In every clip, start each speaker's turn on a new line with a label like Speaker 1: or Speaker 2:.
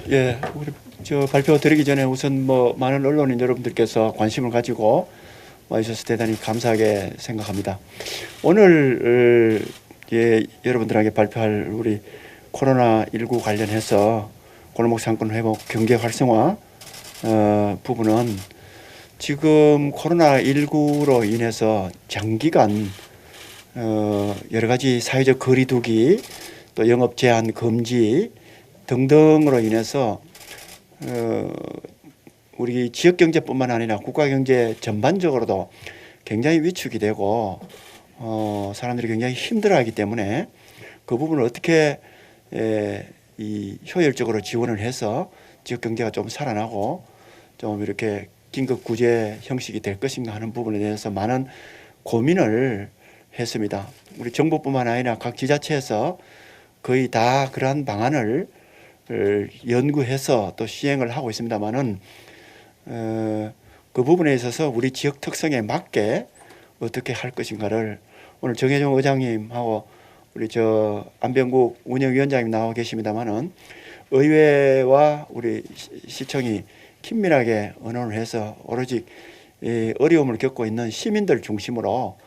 Speaker 1: 예, 우리 발표 드리기 전에 우선 뭐 많은 언론인 여러분들께서 관심을 가지고 와 주셔서 대단히 감사하게 생각합니다. 오늘 여러분들에게 발표할 우리 코로나19 관련해서 골목 상권 회복 경제 활성화 부분은 지금 코로나19로 인해서 장기간 여러 가지 사회적 거리두기 또 영업 제한 금지 등등으로 인해서 우리 지역 경제뿐만 아니라 국가 경제 전반적으로도 굉장히 위축이 되고 사람들이 굉장히 힘들어하기 때문에 그 부분을 어떻게 이 효율적으로 지원을 해서 지역 경제가 좀 살아나고 좀 이렇게 긴급 구제 형식이 될 것인가 하는 부분에 대해서 많은 고민을 했습니다. 우리 정부뿐만 아니라 각 지자체에서 거의 다 그러한 방안을 연구해서 또 시행을 하고 있습니다만은 그 부분에 있어서 우리 지역 특성에 맞게 어떻게 할 것인가를 오늘 정혜종 의장님하고 우리 안병국 운영위원장님 나와 계십니다만은 의회와 우리 시청이 긴밀하게 의논을 해서 오로지 어려움을 겪고 있는 시민들 중심으로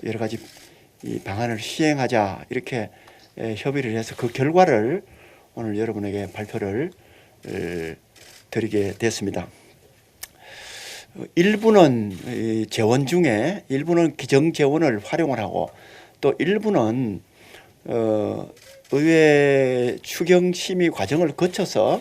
Speaker 1: 여러 가지 이 방안을 시행하자 이렇게 협의를 해서 그 결과를 오늘 여러분에게 발표를 드리게 됐습니다. 일부는 재원 중에 일부는 기정 재원을 활용을 하고 또 일부는 의회 추경 심의 과정을 거쳐서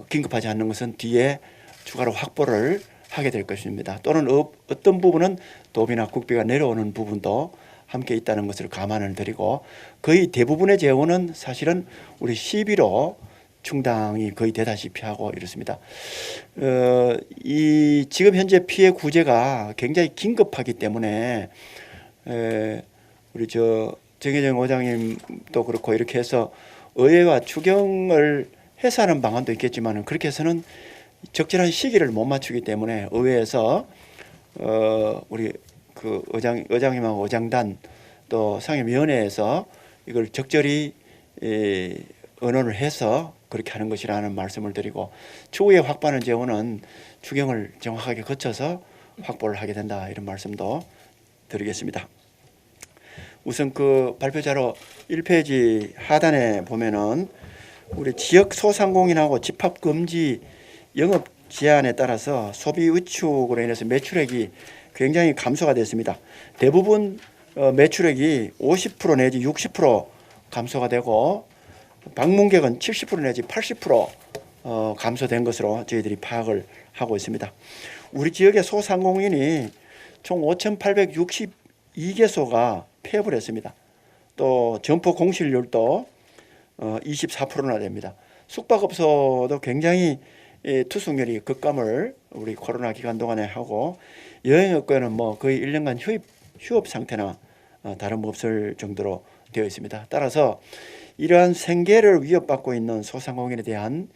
Speaker 1: 긴급하지 않는 것은 뒤에 추가로 확보를 하게 될 것입니다. 또는 어떤 부분은 도비나 국비가 내려오는 부분도 함께 있다는 것을 감안을 드리고 거의 대부분의 재원은 사실은 우리 시비로 충당이 거의 되다시피 하고 이렇습니다. 이 지금 현재 피해 구제가 굉장히 긴급하기 때문에 우리 정혜정 의장님도 그렇고 이렇게 해서 의회와 추경을 해서 하는 방안도 있겠지만 그렇게 해서는 적절한 시기를 못 맞추기 때문에 의회에서 우리 그 의장님하고 의장단 또 상임위원회에서 이걸 적절히 의논을 해서 그렇게 하는 것이라는 말씀을 드리고 추후에 확보하는 재원은 추경을 정확하게 거쳐서 확보를 하게 된다 이런 말씀도 드리겠습니다. 우선 그 발표자료 1페이지 하단에 보면은 우리 지역 소상공인하고 집합금지 영업 제한에 따라서 소비 위축으로 인해서 매출액이 굉장히 감소가 됐습니다. 대부분 매출액이 50% 내지 60% 감소가 되고 방문객은 70% 내지 80% 감소된 것으로 저희들이 파악을 하고 있습니다. 우리 지역의 소상공인이 총 5,862개소가 폐업을 했습니다. 또 점포 공실률도 24%나 됩니다. 숙박업소도 굉장히 투숙률이 급감을 우리 코로나 기간 동안에 하고 여행업계는 뭐 거의 1년간 휴업 상태나 다름없을 정도로 되어 있습니다. 따라서 이러한 생계를 위협받고 있는 소상공인에 대한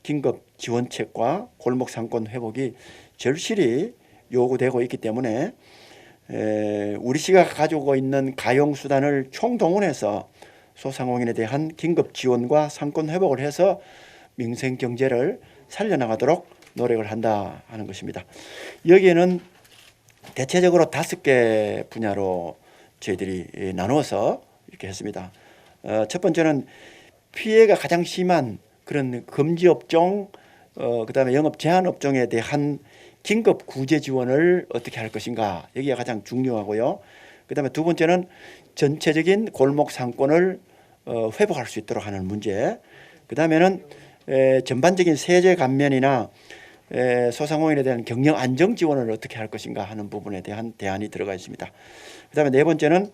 Speaker 1: 긴급 지원책과 골목 상권 회복이 절실히 요구되고 있기 때문에 우리시가 가지고 있는 가용 수단을 총동원해서 소상공인에 대한 긴급 지원과 상권 회복을 해서 민생 경제를 살려나가도록 노력을 한다 하는 것입니다. 여기에는 대체적으로 5개 분야로 저희들이 나누어서 이렇게 했습니다. 첫 번째는 피해가 가장 심한 그런 금지업종, 그다음에 영업 제한 업종에 대한 긴급 구제 지원을 어떻게 할 것인가, 여기가 가장 중요하고요. 그다음에 두 번째는 전체적인 골목 상권을 회복할 수 있도록 하는 문제. 그다음에는 전반적인 세제 감면이나 소상공인에 대한 경영 안정 지원을 어떻게 할 것인가 하는 부분에 대한 대안이 들어가 있습니다. 그다음에 네 번째는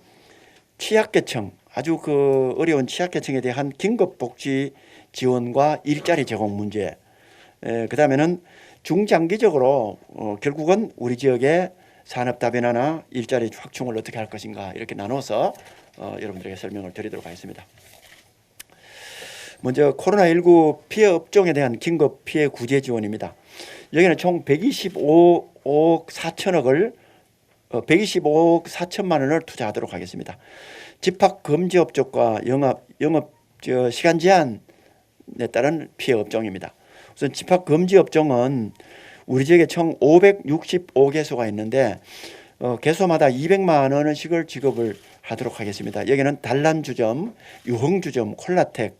Speaker 1: 취약계층, 아주 그 어려운 취약계층에 대한 긴급 복지 지원과 일자리 제공 문제. 그다음에는 중장기적으로 결국은 우리 지역의 산업 다변화나 일자리 확충을 어떻게 할 것인가 이렇게 나눠서 여러분들에게 설명을 드리도록 하겠습니다. 먼저 코로나19 피해 업종에 대한 긴급 피해 구제 지원입니다. 여기는 총 125억 4천억을 125억 4천만 원을 투자하도록 하겠습니다. 집합 금지 업종과 영업 시간 제한 따른 피해 업종입니다. 우선 집합 금지 업종은 우리 지역에 총 565개소가 있는데 개소마다 200만 원씩을 지급을 하도록 하겠습니다. 여기는 단란주점, 유흥주점, 콜라텍,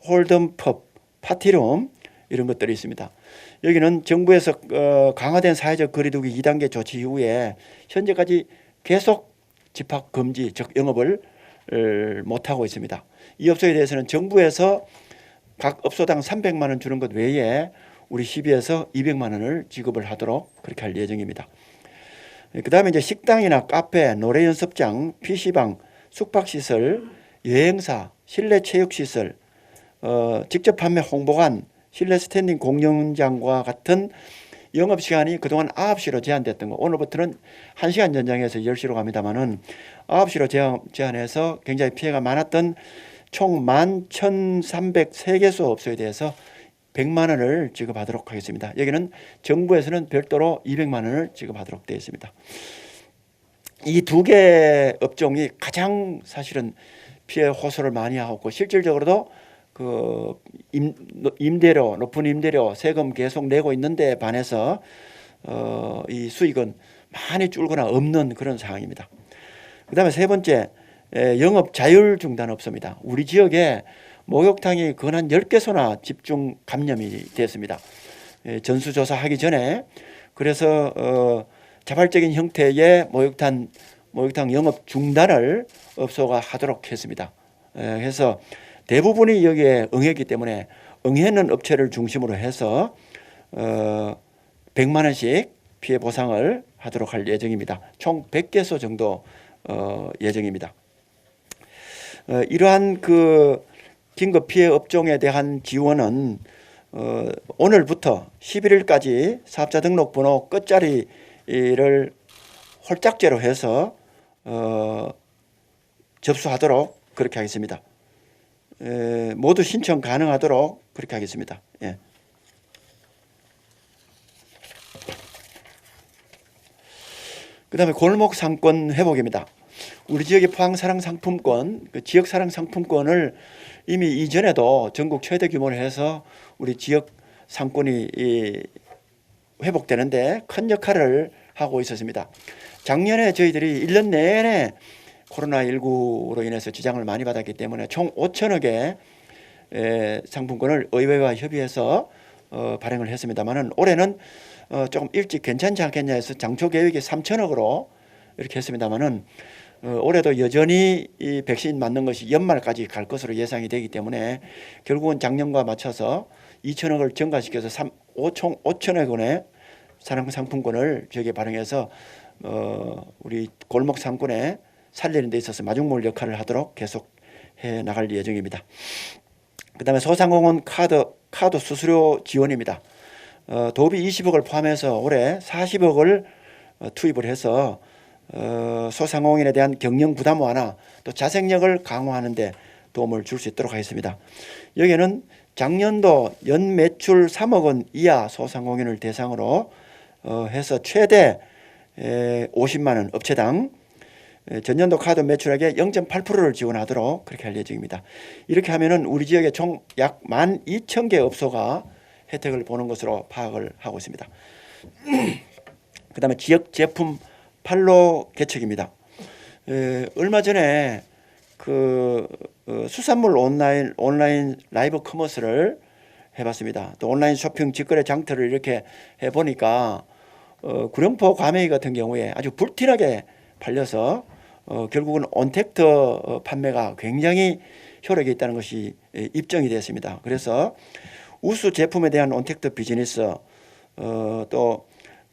Speaker 1: 홀덤펍, 파티룸 이런 것들이 있습니다. 여기는 정부에서 강화된 사회적 거리두기 2단계 조치 이후에 현재까지 계속 집합 금지, 즉 영업을 못하고 있습니다. 이 업소에 대해서는 정부에서 각 업소당 300만 원 주는 것 외에 우리 시비에서 200만 원을 지급을 하도록 그렇게 할 예정입니다. 그 다음에 이제 식당이나 카페, 노래 연습장, PC방, 숙박시설, 여행사, 실내 체육시설, 직접 판매 홍보관, 실내 스탠딩 공연장과 같은 영업시간이 그동안 9시로 제한됐던 거, 오늘부터는 1시간 연장해서 10시로 갑니다만은 9시로 제한해서 굉장히 피해가 많았던 총 11,303개소 업소에 대해서 100만 원을 지급하도록 하겠습니다. 여기는 정부에서는 별도로 200만 원을 지급하도록 되어 있습니다. 이 두 개 업종이 가장 사실은 피해 호소를 많이 하고 실질적으로도 그 임대료, 높은 임대료, 세금 계속 내고 있는데 반해서 이 수익은 많이 줄거나 없는 그런 상황입니다. 그 다음에 세 번째, 영업 자율 중단 업소입니다. 우리 지역에 목욕탕이 근한 10개소나 집중 감염이 됐습니다. 전수조사하기 전에. 그래서 자발적인 형태의 목욕탕 영업 중단을 업소가 하도록 했습니다. 그래서 대부분이 여기에 응했기 때문에 응했는 업체를 중심으로 해서 100만 원씩 피해 보상을 하도록 할 예정입니다. 총 100개소 정도 예정입니다. 이러한 그 긴급 피해 업종에 대한 지원은 오늘부터 11일까지 사업자 등록번호 끝자리를 홀짝제로 해서 접수하도록 그렇게 하겠습니다. 모두 신청 가능하도록 그렇게 하겠습니다. 예. 그 다음에 골목 상권 회복입니다. 우리 지역의 포항사랑 상품권, 그 지역 사랑 상품권을 이미 이전에도 전국 최대 규모로 해서 우리 지역 상권이 회복되는데 큰 역할을 하고 있었습니다. 작년에 저희들이 1년 내내 코로나19로 인해서 지장을 많이 받았기 때문에 총 5천억의 상품권을 의회와 협의해서 발행을 했습니다만은 올해는 조금 일찍 괜찮지 않겠냐 해서 장초 계획이 3천억으로 이렇게 했습니다만은 올해도 여전히 이 백신 맞는 것이 연말까지 갈 것으로 예상이 되기 때문에 결국은 작년과 맞춰서 2천억을 증가시켜서 총 5천억 원의 사랑 상품권을 저에게 발행해서 우리 골목 상권에 살리는 데 있어서 마중물 역할을 하도록 계속 해 나갈 예정입니다. 그 다음에 소상공인 카드 수수료 지원입니다. 도비 20억을 포함해서 올해 40억을 투입을 해서 소상공인에 대한 경영 부담 완화 또 자생력을 강화하는 데 도움을 줄 수 있도록 하겠습니다. 여기는 작년도 연 매출 3억 원 이하 소상공인을 대상으로 해서 최대 50만 원 업체당 전년도 카드 매출액의 0.8%를 지원하도록 그렇게 할 예정입니다. 이렇게 하면은 우리 지역에 총 약 12,000개 업소가 혜택을 보는 것으로 파악을 하고 있습니다. 그 다음에 지역 제품 판로 개척입니다. 얼마 전에 그 수산물 온라인 라이브 커머스를 해봤습니다. 또 온라인 쇼핑 직거래 장터를 이렇게 해보니까 구룡포 과메기 같은 경우에 아주 불티나게 팔려서 결국은 온택트 판매가 굉장히 효력이 있다는 것이 입증이 됐습니다. 그래서 우수 제품에 대한 온택트 비즈니스 또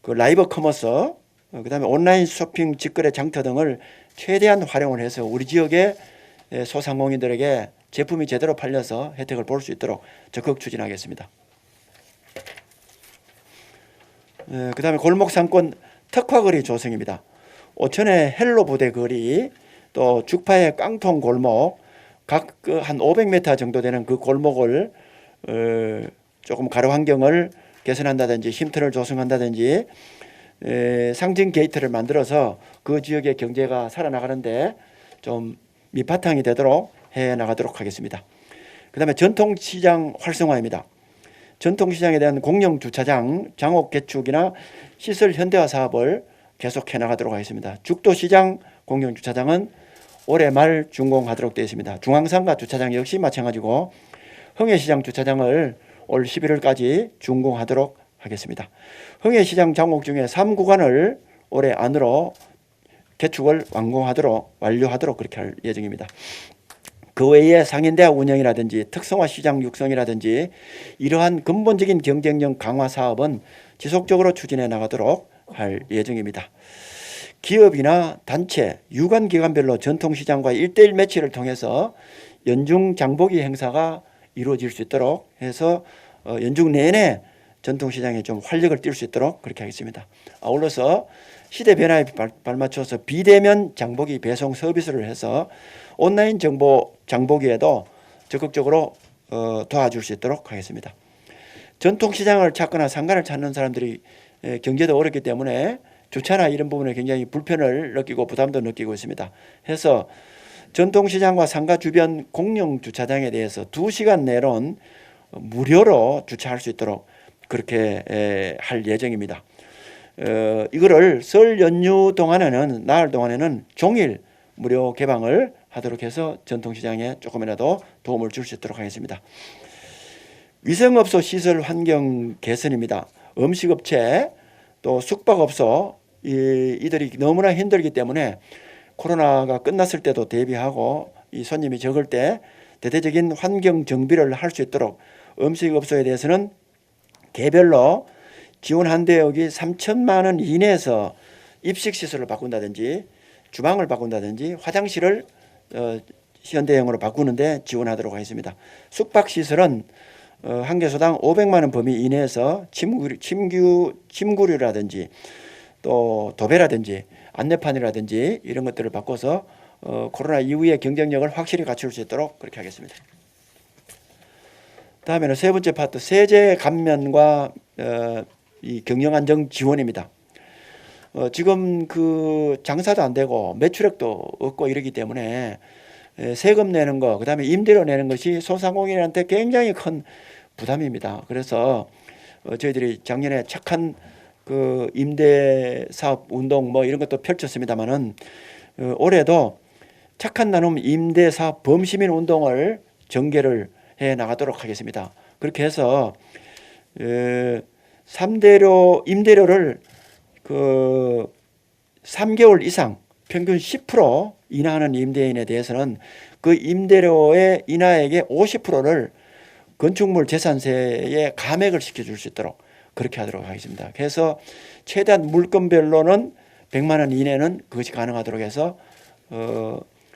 Speaker 1: 그 라이브 커머스 그다음에 온라인 쇼핑 직거래 장터 등을 최대한 활용을 해서 우리 지역의 소상공인들에게 제품이 제대로 팔려서 혜택을 볼 수 있도록 적극 추진하겠습니다. 그다음에 골목 상권 특화거리 조성입니다. 오천의 헬로 부대 거리 또 죽파의 깡통 골목 각 한 500m 정도 되는 그 골목을 조금 가로 환경을 개선한다든지 쉼터를 조성한다든지 상징 게이트를 만들어서 그 지역의 경제가 살아나가는데 좀 밑바탕이 되도록 해 나가도록 하겠습니다. 그다음에 전통시장 활성화입니다. 전통시장에 대한 공영주차장 장옥 개축이나 시설 현대화 사업을 계속해 나가도록 하겠습니다. 죽도시장 공영주차장은 올해 말 준공하도록 되어 있습니다. 중앙상가 주차장 역시 마찬가지고 흥해시장 주차장을 올 11월까지 준공하도록 하겠습니다. 흥해시장 장옥 중에 3구간을 올해 안으로 개축을 완료하도록 그렇게 할 예정입니다. 그 외에 상인대학 운영이라든지 특성화 시장 육성이라든지 이러한 근본적인 경쟁력 강화 사업은 지속적으로 추진해 나가도록 할 예정입니다. 기업이나 단체, 유관기관별로 전통시장과 1:1 매치를 통해서 연중 장보기 행사가 이루어질 수 있도록 해서 연중 내내 전통시장에 좀 활력을 띨 수 있도록 그렇게 하겠습니다. 아울러서 시대 변화에 발맞춰서 비대면 장보기 배송 서비스를 해서 온라인 정보 장보기에도 적극적으로 도와줄 수 있도록 하겠습니다. 전통시장을 찾거나 상가를 찾는 사람들이 경제도 어렵기 때문에 주차나 이런 부분에 굉장히 불편을 느끼고 부담도 느끼고 있습니다. 해서 전통시장과 상가 주변 공영주차장에 대해서 2시간 내로는 무료로 주차할 수 있도록 그렇게 할 예정입니다. 이거를 설 연휴 동안에는 나흘 동안에는 종일 무료 개방을 하도록 해서 전통시장에 조금이라도 도움을 줄 수 있도록 하겠습니다. 위생업소 시설 환경 개선입니다. 음식업체 또 숙박업소 이들이 너무나 힘들기 때문에 코로나가 끝났을 때도 대비하고 이 손님이 적을 때 대대적인 환경 정비를 할 수 있도록 음식업소에 대해서는 개별로 지원한 대역이 3천만 원 이내에서 입식시설을 바꾼다든지 주방을 바꾼다든지 화장실을 현대형으로 바꾸는데 지원하도록 하겠습니다. 숙박시설은 한 개소당 500만 원 범위 이내에서 침구류라든지 또 도배라든지 안내판이라든지 이런 것들을 바꿔서 코로나 이후의 경쟁력을 확실히 갖출 수 있도록 그렇게 하겠습니다. 다음에는 세 번째 파트 세제 감면과 이 경영안정 지원입니다. 지금 그 장사도 안 되고 매출액도 없고 이러기 때문에 세금 내는 거, 그 다음에 임대료 내는 것이 소상공인한테 굉장히 큰 부담입니다. 그래서 저희들이 작년에 착한 그 임대 사업 운동 뭐 이런 것도 펼쳤습니다만은 올해도 착한 나눔 임대 사업 범시민 운동을 전개를 해 나가도록 하겠습니다. 그렇게 해서 3대료 임대료를 그 3개월 이상 평균 10% 인하하는 임대인에 대해서는 그 임대료의 인하액의 50%를 건축물 재산세에 감액을 시켜줄 수 있도록 그렇게 하도록 하겠습니다. 그래서 최대한 물건별로는 100만 원 이내는 그것이 가능하도록 해서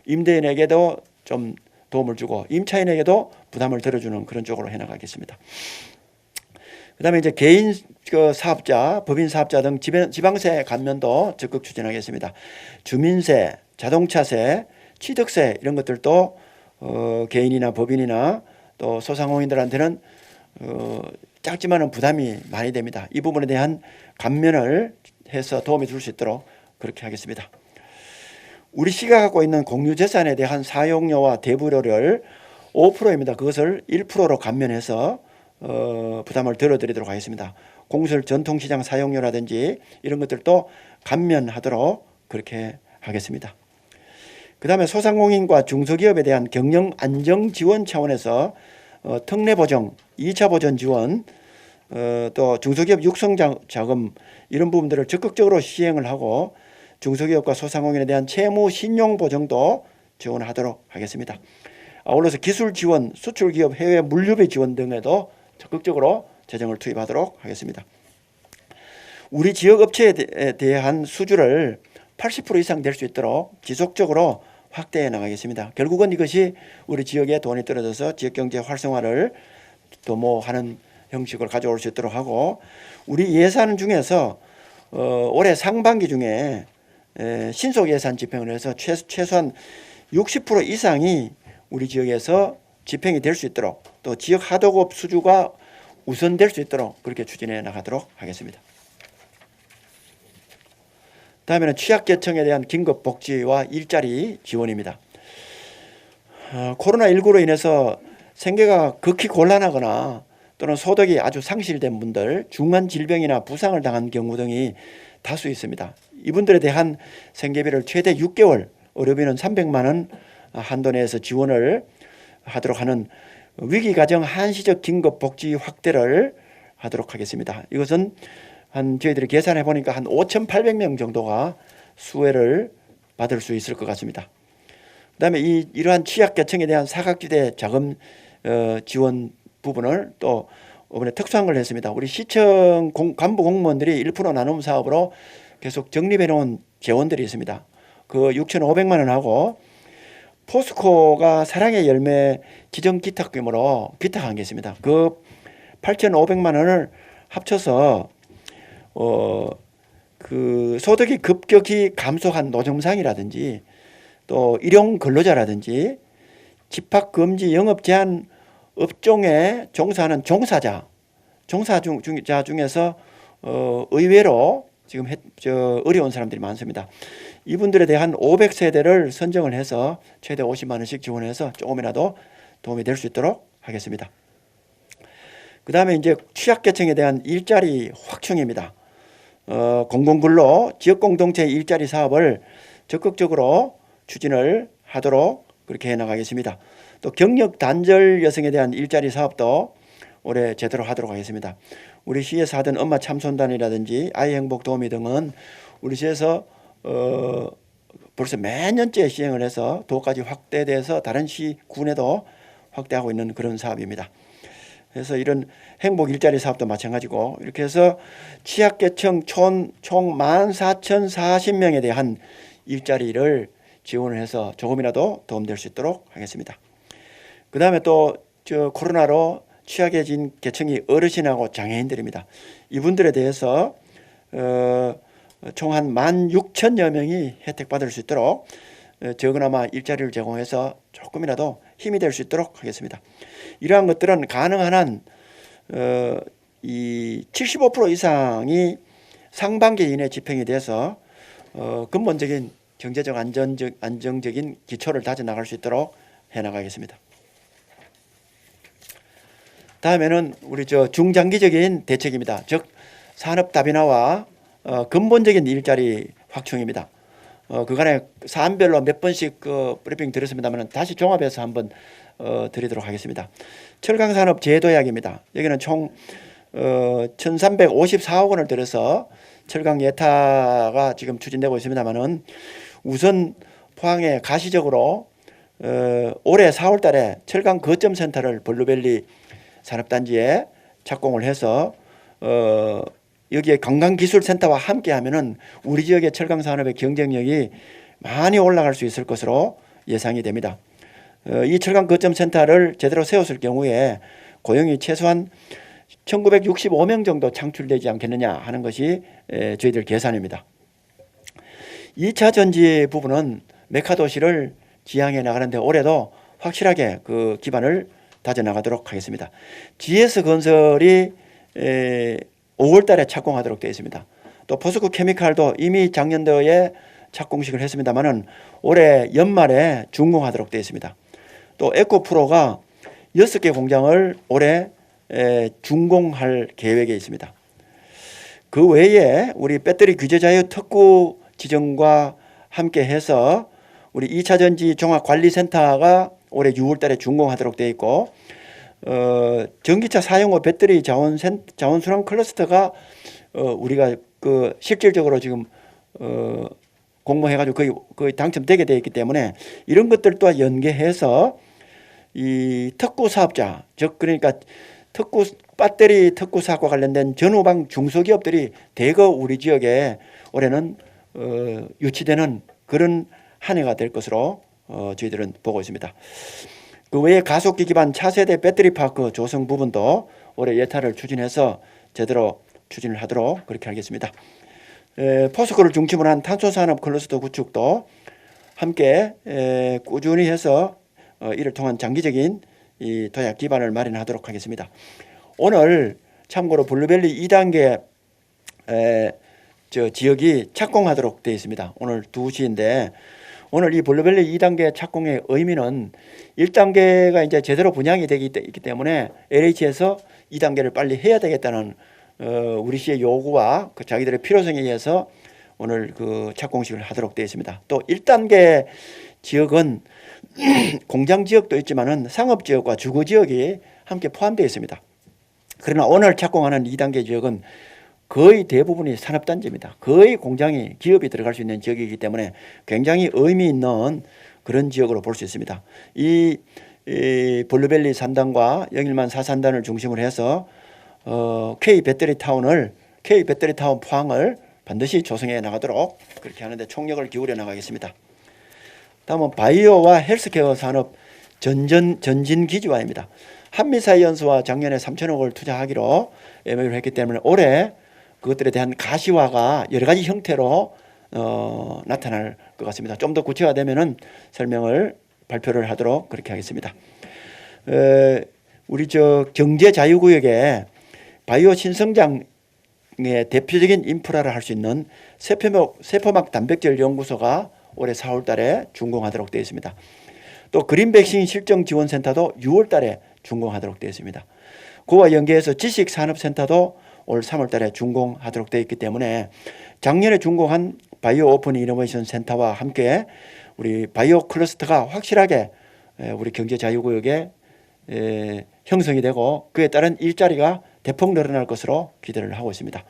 Speaker 1: 임대인에게도 좀 도움을 주고 임차인에게도 부담을 덜어주는 그런 쪽으로 해나가겠습니다. 그 다음에 이제 개인 사업자, 법인 사업자 등 지방세 감면도 적극 추진하겠습니다. 주민세, 자동차세, 취득세 이런 것들도 개인이나 법인이나 또 소상공인들한테는 작지만은 부담이 많이 됩니다. 이 부분에 대한 감면을 해서 도움이 줄 수 있도록 그렇게 하겠습니다. 우리 시가 갖고 있는 공유재산에 대한 사용료와 대부료를 5%입니다. 그것을 1%로 감면해서 부담을 덜어드리도록 하겠습니다. 공설 전통시장 사용료라든지 이런 것들도 감면하도록 그렇게 하겠습니다. 그 다음에 소상공인과 중소기업에 대한 경영 안정 지원 차원에서 특례 보정, 2차 보전 지원, 또 중소기업 육성 자금 이런 부분들을 적극적으로 시행을 하고 중소기업과 소상공인에 대한 채무 신용 보정도 지원하도록 하겠습니다. 아울러서 기술 지원, 수출기업 해외 물류비 지원 등에도 적극적으로 재정을 투입하도록 하겠습니다. 우리 지역 업체에 대한 수주를 80% 이상 될 수 있도록 지속적으로 확대해 나가겠습니다. 결국은 이것이 우리 지역에 돈이 떨어져서 지역경제 활성화를 도모하는 형식을 가져올 수 있도록 하고 우리 예산 중에서 올해 상반기 중에 신속 예산 집행을 해서 최소한 60% 이상이 우리 지역에서 집행이 될 수 있도록 또 지역 하도급 수주가 우선될 수 있도록 그렇게 추진해 나가도록 하겠습니다. 다음에는 취약계층에 대한 긴급복지와 일자리 지원입니다. 코로나19로 인해서 생계가 극히 곤란하거나 또는 소득이 아주 상실된 분들, 중한 질병이나 부상을 당한 경우 등이 다수 있습니다. 이분들에 대한 생계비를 최대 6개월, 의료비는 300만 원 한도 내에서 지원을 하도록 하는 위기가정 한시적 긴급 복지 확대를 하도록 하겠습니다. 이것은 저희들이 계산해 보니까 한 5,800명 정도가 수혜를 받을 수 있을 것 같습니다. 그다음에 이러한 취약계층에 대한 사각지대 자금 지원 부분을 또 이번에 특수한 걸 했습니다. 우리 시청 간부 공무원들이 1% 나눔 사업으로 계속 적립해 놓은 재원들이 있습니다. 그 6,500만 원하고 포스코가 사랑의 열매 지정 기탁금으로 기탁한 게 있습니다. 그 8,500만 원을 합쳐서 그 소득이 급격히 감소한 노점상이라든지 또 일용 근로자라든지 집합 금지 영업 제한 업종에 종사하는 종사자 중에서 의외로 지금 어려운 사람들이 많습니다. 이분들에 대한 500세대를 선정을 해서 최대 50만 원씩 지원해서 조금이라도 도움이 될 수 있도록 하겠습니다. 그 다음에 이제 취약계층에 대한 일자리 확충입니다. 공공근로 지역공동체 일자리 사업을 적극적으로 추진을 하도록 그렇게 해나가겠습니다. 또 경력 단절 여성에 대한 일자리 사업도 올해 제대로 하도록 하겠습니다. 우리 시에서 하던 엄마 참손단이라든지 아이 행복 도우미 등은 우리 시에서 벌써 몇 년째 시행을 해서 도까지 확대돼서 다른 시 군에도 확대하고 있는 그런 사업입니다. 그래서 이런 행복 일자리 사업도 마찬가지고 이렇게 해서 취약계층 총 14,040명에 대한 일자리를 지원을 해서 조금이라도 도움될 수 있도록 하겠습니다. 그 다음에 또 코로나로 취약해진 계층이 어르신하고 장애인들입니다. 이분들에 대해서 총 한 16,000여 명이 혜택받을 수 있도록 적으나마 일자리를 제공해서 조금이라도 힘이 될 수 있도록 하겠습니다. 이러한 것들은 가능한 한 이 75% 이상이 상반기 이내 집행이 돼서 근본적인 경제적 안정적인 기초를 다져나갈 수 있도록 해나가겠습니다. 다음에는 우리 중장기적인 대책입니다. 즉 산업 다변화와 근본적인 일자리 확충입니다. 그간에 사안별로 몇 번씩 브리핑 드렸습니다만 다시 종합해서 한번 드리도록 하겠습니다. 철강산업 제도약입니다. 여기는 총 1,354억 원을 들여서 철강 예타가 지금 추진되고 있습니다만은 우선 포항에 가시적으로 올해 4월 달에 철강 거점센터를 블루밸리 산업단지에 착공을 해서 여기에 관광기술센터와 함께 하면은 우리 지역의 철강 산업의 경쟁력이 많이 올라갈 수 있을 것으로 예상이 됩니다. 이 철강 거점센터를 제대로 세웠을 경우에 고용이 최소한 1965명 정도 창출되지 않겠느냐 하는 것이 저희들 계산입니다. 2차 전지 부분은 메카도시를 지향해 나가는데 올해도 확실하게 그 기반을 다져나가도록 하겠습니다. GS건설이 5월 달에 착공하도록 되어 있습니다. 또 포스코 케미칼도 이미 작년도에 착공식을 했습니다만은 올해 연말에 준공하도록 되어 있습니다. 또 에코프로가 6개 공장을 올해 준공할 계획에 있습니다. 그 외에 우리 배터리 규제 자유 특구 지정과 함께 해서 우리 2차 전지 종합관리센터가 올해 6월 달에 준공하도록 되어 있고 전기차 사용후 배터리 자원순환 클러스터가 우리가 실질적으로 지금 공모해가지고 거의 당첨되게 되어 있기 때문에 이런 것들과 연계해서 이 특구 사업자, 즉 그러니까 배터리 특구 사업과 관련된 전후방 중소기업들이 대거 우리 지역에 올해는 유치되는 그런 한 해가 될 것으로 저희들은 보고 있습니다. 그 외에 가속기 기반 차세대 배터리 파크 조성 부분도 올해 예타를 추진해서 제대로 추진을 하도록 그렇게 하겠습니다. 포스코를 중심으로 한 탄소산업 클러스터 구축도 함께 꾸준히 해서 이를 통한 장기적인 이 도약 기반을 마련하도록 하겠습니다. 오늘 참고로 블루밸리 2단계 지역이 착공하도록 되어 있습니다. 오늘 2시인데 오늘 이 블루벨리 2단계 착공의 의미는 1단계가 이제 제대로 분양이 되기 때문에 LH에서 2단계를 빨리 해야 되겠다는 우리시의 요구와 그 자기들의 필요성에 의해서 오늘 그 착공식을 하도록 되어 있습니다. 또 1단계 지역은 공장 지역도 있지만은 상업 지역과 주거 지역이 함께 포함되어 있습니다. 그러나 오늘 착공하는 2단계 지역은 거의 대부분이 산업단지입니다. 거의 공장이 기업이 들어갈 수 있는 지역이기 때문에 굉장히 의미 있는 그런 지역으로 볼 수 있습니다. 이 블루벨리 3단과 영일만 4산단을 중심으로 해서 K 배터리타운 포항을 반드시 조성해 나가도록 그렇게 하는데 총력을 기울여 나가겠습니다. 다음은 바이오와 헬스케어 산업 전진 기지화입니다. 한미사이언스와 작년에 3천억을 투자하기로 MOU를 했기 때문에 올해 그것들에 대한 가시화가 여러 가지 형태로 나타날 것 같습니다. 좀 더 구체화되면은 설명을 발표를 하도록 그렇게 하겠습니다. 우리 경제 자유구역에 바이오 신성장의 대표적인 인프라를 할 수 있는 세포막 단백질 연구소가 올해 4월 달에 준공하도록 되어 있습니다. 또 그린 백신 실정 지원센터도 6월 달에 준공하도록 되어 있습니다. 그와 연계해서 지식산업센터도 올 3월 달에 준공하도록 되어 있기 때문에 작년에 준공한 바이오 오픈 이노베이션 센터와 함께 우리 바이오 클러스터가 확실하게 우리 경제 자유구역에 형성이 되고 그에 따른 일자리가 대폭 늘어날 것으로 기대를 하고 있습니다.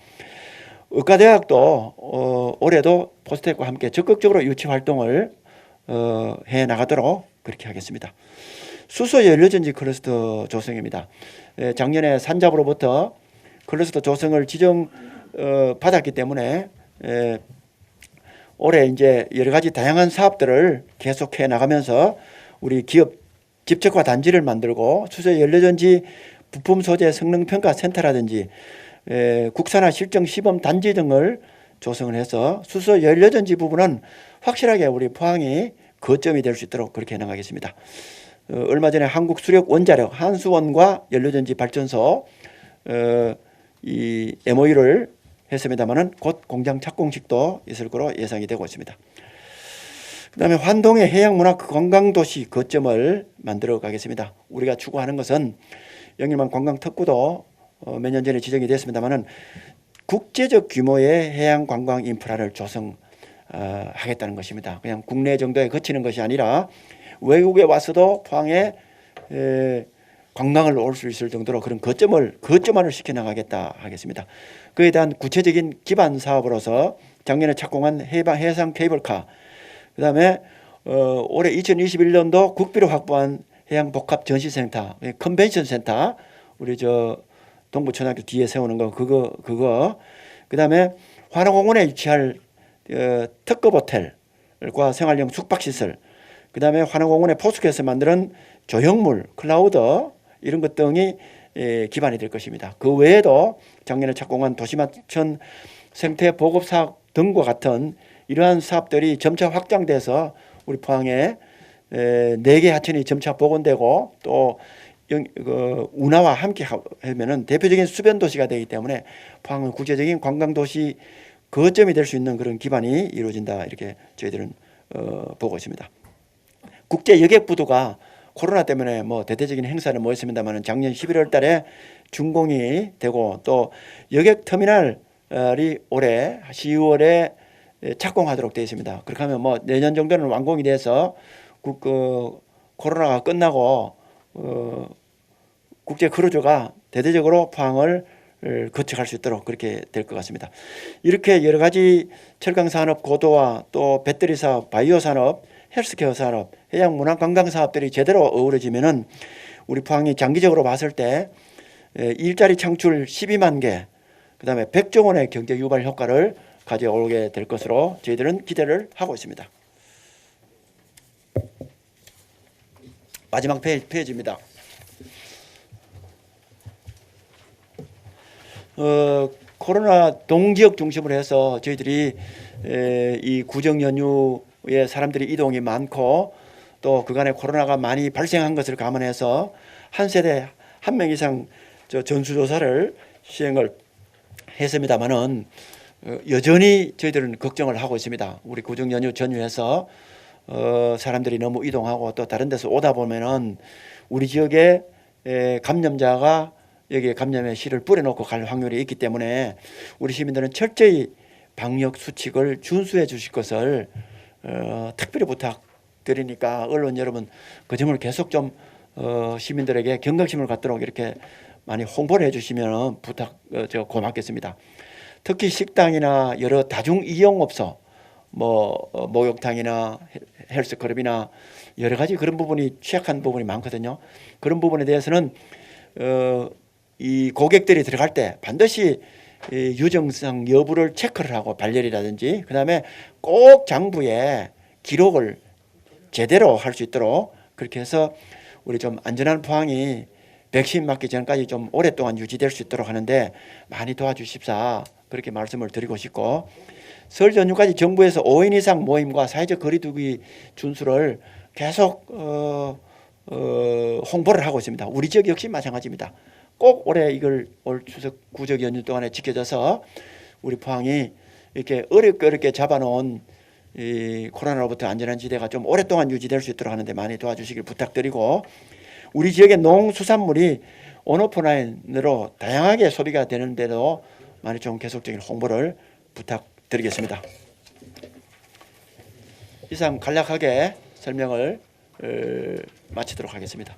Speaker 1: 의과대학도 올해도 포스텍과 함께 적극적으로 유치 활동을 해 나가도록 그렇게 하겠습니다. 수소 연료전지 클러스터 조성입니다. 작년에 산잡으로부터 클러스터 조성을 지정 받았기 때문에 올해 이제 여러 가지 다양한 사업들을 계속해 나가면서 우리 기업 집적화 단지를 만들고 수소 연료전지 부품 소재 성능 평가 센터라든지 국산화 실정 시범 단지 등을 조성을 해서 수소 연료전지 부분은 확실하게 우리 포항이 거점이 될 수 있도록 그렇게 나가겠습니다. 얼마 전에 한국수력 원자력 한수원과 연료전지 발전소 이 MOU를 했습니다만은 곧 공장 착공식도 있을 거로 예상이 되고 있습니다. 그다음에 환동의 해양문화 관광도시 거점을 만들어 가겠습니다. 우리가 추구하는 것은 영일만 관광특구도 몇 년 전에 지정이 됐습니다만은 국제적 규모의 해양 관광 인프라를 조성하겠다는 것입니다. 그냥 국내 정도에 그치는 것이 아니라 외국에 와서도 포항에 관광을 올 수 있을 정도로 그런 거점화를 시켜나가겠다 하겠습니다. 그에 대한 구체적인 기반 사업으로서 작년에 착공한 해상 케이블카, 그 다음에 올해 2021년도 국비로 확보한 해양복합전시센터, 컨벤션 센터, 우리 동부초등학교 뒤에 세우는 거 그거, 그 다음에 환호공원에 위치할 특급 호텔과 생활용 숙박시설, 그 다음에 환호공원의 포스코에서 만드는 조형물, 클라우드 이런 것 등이 기반이 될 것입니다. 그 외에도 작년에 착공한 도시마천 생태 보급 사업 등과 같은 이러한 사업들이 점차 확장돼서 우리 포항에 4개 하천이 점차 복원되고 또 운하와 함께 하면은 대표적인 수변 도시가 되기 때문에 포항은 국제적인 관광 도시 거점이 될 수 있는 그런 기반이 이루어진다 이렇게 저희들은 보고 있습니다. 국제 여객부두가 코로나 때문에 뭐 대대적인 행사를 못 했습니다만 작년 11월 달에 준공이 되고 또 여객 터미널이 올해 12월에 착공하도록 되어 있습니다. 그렇게 하면 뭐 내년 정도는 완공이 돼서 코로나가 끝나고 국제 크루즈가 대대적으로 포항을 거쳐갈 수 있도록 그렇게 될 것 같습니다. 이렇게 여러 가지 철강 산업 고도화 또 배터리 사업, 바이오 산업, 헬스케어 산업, 해양 문화 관광 사업들이 제대로 어우러지면은 우리 포항이 장기적으로 봤을 때 일자리 창출 12만 개, 그다음에 100조 원의 경제 유발 효과를 가져오게 될 것으로 저희들은 기대를 하고 있습니다. 마지막 페이지입니다. 코로나 동지역 중심으로 해서 저희들이 이 구정 연휴에 사람들이 이동이 많고 또 그간에 코로나가 많이 발생한 것을 감안해서 한 세대 한 명 이상 전수조사를 시행을 했습니다만은 여전히 저희들은 걱정을 하고 있습니다. 우리 구정 연휴 전후에서 사람들이 너무 이동하고 또 다른 데서 오다 보면은 우리 지역에 감염자가 여기에 감염의 실을 뿌려놓고 갈 확률이 있기 때문에 우리 시민들은 철저히 방역 수칙을 준수해 주실 것을 특별히 부탁드리니까 언론 여러분 그 점을 계속 좀 시민들에게 경각심을 갖도록 이렇게 많이 홍보를 해주시면 고맙겠습니다. 특히 식당이나 여러 다중 이용업소, 목욕탕이나 헬스클럽이나 여러 가지 그런 부분이 취약한 부분이 많거든요. 그런 부분에 대해서는 이 고객들이 들어갈 때 반드시 유정성 여부를 체크를 하고 발열이라든지 그다음에 꼭 장부에 기록을 제대로 할 수 있도록 그렇게 해서 우리 좀 안전한 포항이 백신 맞기 전까지 좀 오랫동안 유지될 수 있도록 하는데 많이 도와주십사 그렇게 말씀을 드리고 싶고 설 연휴까지 정부에서 5인 이상 모임과 사회적 거리두기 준수를 계속 홍보를 하고 있습니다. 우리 지역 역시 마찬가지입니다. 꼭 올해 이걸 올 추석 구적 연휴 동안에 지켜져서 우리 포항이 이렇게 어렵게 잡아놓은 이 코로나로부터 안전한 지대가 좀 오랫동안 유지될 수 있도록 하는데 많이 도와주시길 부탁드리고 우리 지역의 농수산물이 온오프라인으로 다양하게 소비가 되는데도 많이 좀 계속적인 홍보를 부탁드리겠습니다. 이상 간략하게 설명을 마치도록 하겠습니다.